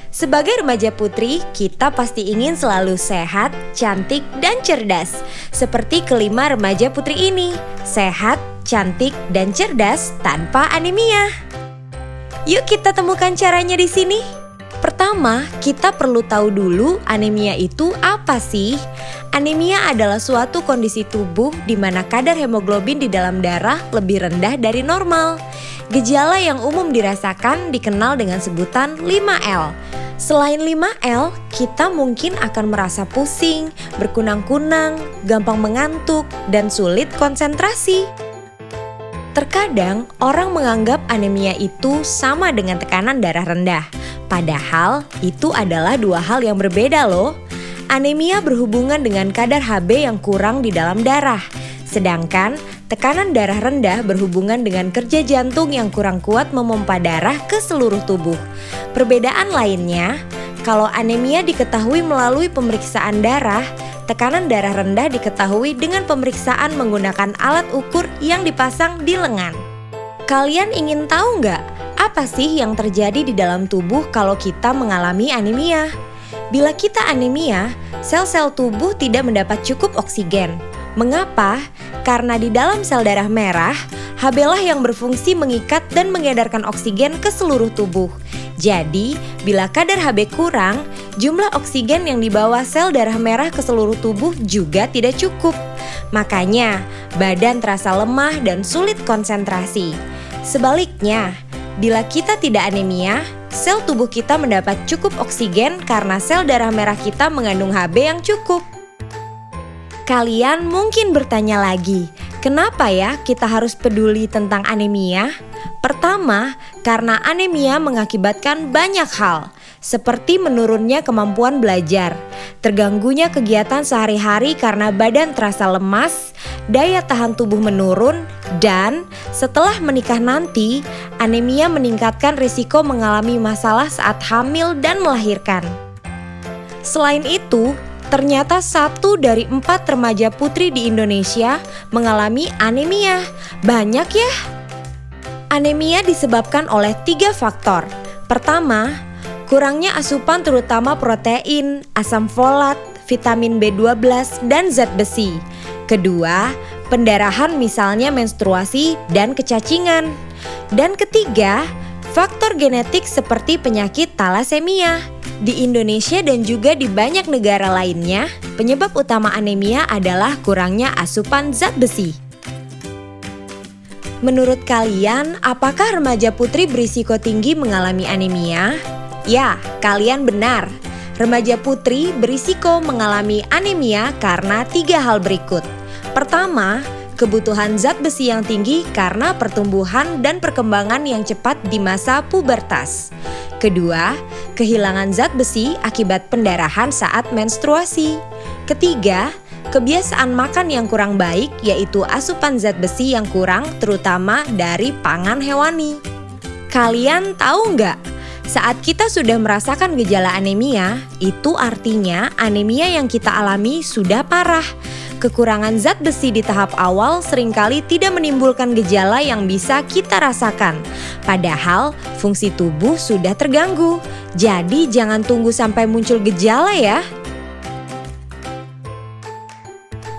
Sebagai remaja putri, kita pasti ingin selalu sehat, cantik, dan cerdas. Seperti kelima remaja putri ini, sehat, cantik, dan cerdas tanpa anemia. Yuk kita temukan caranya di sini. Pertama, kita perlu tahu dulu anemia itu apa sih? Anemia adalah suatu kondisi tubuh di mana kadar hemoglobin di dalam darah lebih rendah dari normal. Gejala yang umum dirasakan dikenal dengan sebutan 5L. Selain 5L, kita mungkin akan merasa pusing, berkunang-kunang, gampang mengantuk, dan sulit konsentrasi. Terkadang orang menganggap anemia itu sama dengan tekanan darah rendah. Padahal itu adalah dua hal yang berbeda loh. Anemia berhubungan dengan kadar Hb yang kurang di dalam darah. Sedangkan tekanan darah rendah berhubungan dengan kerja jantung yang kurang kuat memompa darah ke seluruh tubuh. Perbedaan lainnya, kalau anemia diketahui melalui pemeriksaan darah, tekanan darah rendah diketahui dengan pemeriksaan menggunakan alat ukur yang dipasang di lengan. Kalian ingin tahu nggak apa sih yang terjadi di dalam tubuh kalau kita mengalami anemia? Bila kita anemia, sel-sel tubuh tidak mendapat cukup oksigen. Mengapa? Karena di dalam sel darah merah, Hb lah yang berfungsi mengikat dan mengedarkan oksigen ke seluruh tubuh. Jadi, bila kadar Hb kurang, jumlah oksigen yang dibawa sel darah merah ke seluruh tubuh juga tidak cukup. Makanya, badan terasa lemah dan sulit konsentrasi. Sebaliknya, bila kita tidak anemia, sel tubuh kita mendapat cukup oksigen karena sel darah merah kita mengandung Hb yang cukup. Kalian mungkin bertanya lagi, kenapa ya kita harus peduli tentang anemia? Pertama, karena anemia mengakibatkan banyak hal, seperti menurunnya kemampuan belajar, terganggunya kegiatan sehari-hari karena badan terasa lemas, daya tahan tubuh menurun, dan setelah menikah nanti, anemia meningkatkan risiko mengalami masalah saat hamil dan melahirkan. Selain itu, ternyata 1 dari 4 remaja putri di Indonesia mengalami anemia. Banyak ya? Anemia disebabkan oleh 3 faktor. Pertama, kurangnya asupan terutama protein, asam folat, vitamin B12, dan zat besi. Kedua, pendarahan misalnya menstruasi dan kecacingan. Dan ketiga, faktor genetik seperti penyakit talasemia. Di Indonesia dan juga di banyak negara lainnya, penyebab utama anemia adalah kurangnya asupan zat besi. Menurut kalian, apakah remaja putri berisiko tinggi mengalami anemia? Ya, kalian benar. Remaja putri berisiko mengalami anemia karena 3 hal berikut. Pertama, kebutuhan zat besi yang tinggi karena pertumbuhan dan perkembangan yang cepat di masa pubertas. Kedua, kehilangan zat besi akibat pendarahan saat menstruasi. Ketiga, kebiasaan makan yang kurang baik yaitu asupan zat besi yang kurang terutama dari pangan hewani. Kalian tahu nggak? Saat kita sudah merasakan gejala anemia, itu artinya anemia yang kita alami sudah parah. Kekurangan zat besi di tahap awal seringkali tidak menimbulkan gejala yang bisa kita rasakan. Padahal fungsi tubuh sudah terganggu. Jadi jangan tunggu sampai muncul gejala ya.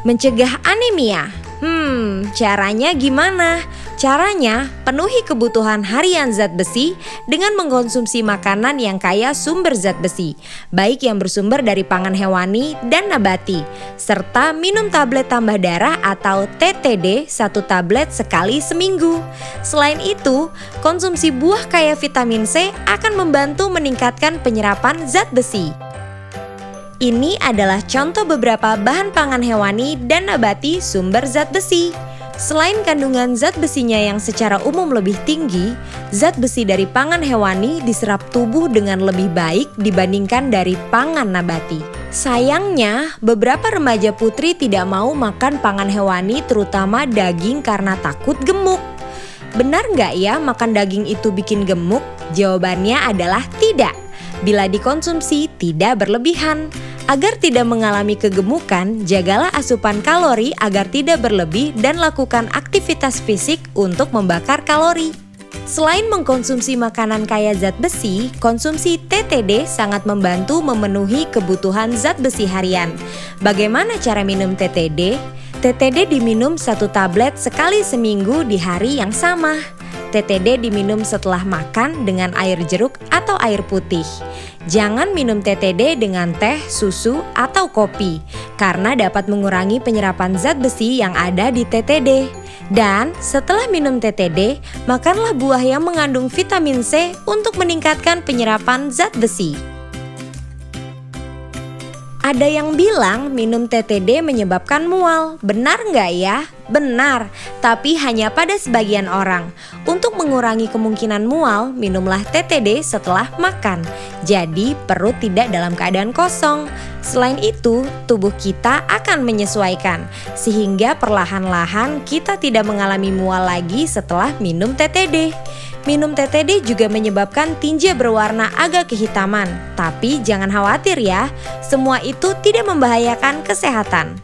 Mencegah anemia. Caranya gimana? Caranya, penuhi kebutuhan harian zat besi dengan mengkonsumsi makanan yang kaya sumber zat besi, baik yang bersumber dari pangan hewani dan nabati, serta minum tablet tambah darah atau TTD 1 tablet sekali seminggu. Selain itu, konsumsi buah kaya vitamin C akan membantu meningkatkan penyerapan zat besi. Ini adalah contoh beberapa bahan pangan hewani dan nabati sumber zat besi. Selain kandungan zat besinya yang secara umum lebih tinggi, zat besi dari pangan hewani diserap tubuh dengan lebih baik dibandingkan dari pangan nabati. Sayangnya, beberapa remaja putri tidak mau makan pangan hewani terutama daging karena takut gemuk. Benar nggak ya makan daging itu bikin gemuk? Jawabannya adalah tidak. Bila dikonsumsi tidak berlebihan. Agar tidak mengalami kegemukan, jagalah asupan kalori agar tidak berlebih dan lakukan aktivitas fisik untuk membakar kalori. Selain mengkonsumsi makanan kaya zat besi, konsumsi TTD sangat membantu memenuhi kebutuhan zat besi harian. Bagaimana cara minum TTD? TTD diminum 1 tablet sekali seminggu di hari yang sama. TTD diminum setelah makan dengan air jeruk atau air putih. Jangan minum TTD dengan teh, susu, atau kopi, karena dapat mengurangi penyerapan zat besi yang ada di TTD. Dan setelah minum TTD, makanlah buah yang mengandung vitamin C untuk meningkatkan penyerapan zat besi. Ada yang bilang minum TTD menyebabkan mual, benar nggak ya? Benar, tapi hanya pada sebagian orang. Untuk mengurangi kemungkinan mual, minumlah TTD setelah makan. Jadi perut tidak dalam keadaan kosong. Selain itu, tubuh kita akan menyesuaikan, sehingga perlahan-lahan kita tidak mengalami mual lagi setelah minum TTD. Minum TTD juga menyebabkan tinja berwarna agak kehitaman, tapi jangan khawatir ya, semua itu tidak membahayakan kesehatan.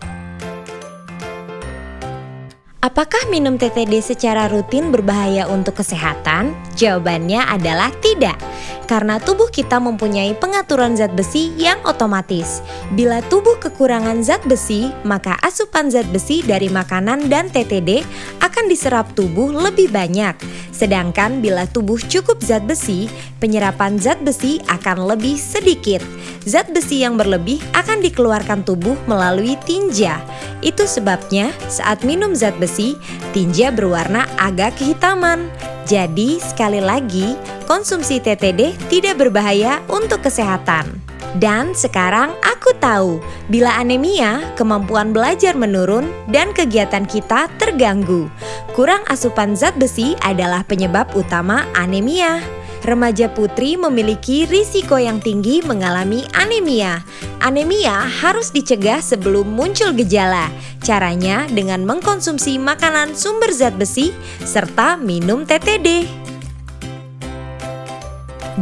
Apakah minum TTD secara rutin berbahaya untuk kesehatan? Jawabannya adalah tidak, karena tubuh kita mempunyai pengaturan zat besi yang otomatis. Bila tubuh kekurangan zat besi, maka asupan zat besi dari makanan dan TTD akan diserap tubuh lebih banyak. Sedangkan bila tubuh cukup zat besi, penyerapan zat besi akan lebih sedikit. Zat besi yang berlebih akan dikeluarkan tubuh melalui tinja. Itu sebabnya saat minum zat besi, tinja berwarna agak kehitaman. Jadi sekali lagi, konsumsi TTD tidak berbahaya untuk kesehatan. Dan sekarang aku tahu, bila anemia, kemampuan belajar menurun dan kegiatan kita terganggu. Kurang asupan zat besi adalah penyebab utama anemia. Remaja putri memiliki risiko yang tinggi mengalami anemia. Anemia harus dicegah sebelum muncul gejala. Caranya dengan mengkonsumsi makanan sumber zat besi serta minum TTD.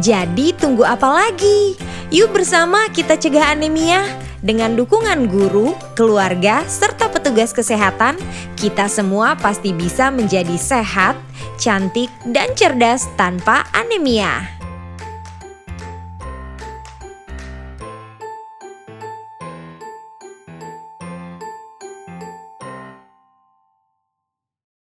Jadi tunggu apa lagi? Yuk bersama kita cegah anemia. Dengan dukungan guru, keluarga, serta petugas kesehatan, kita semua pasti bisa menjadi sehat, cantik, dan cerdas tanpa anemia.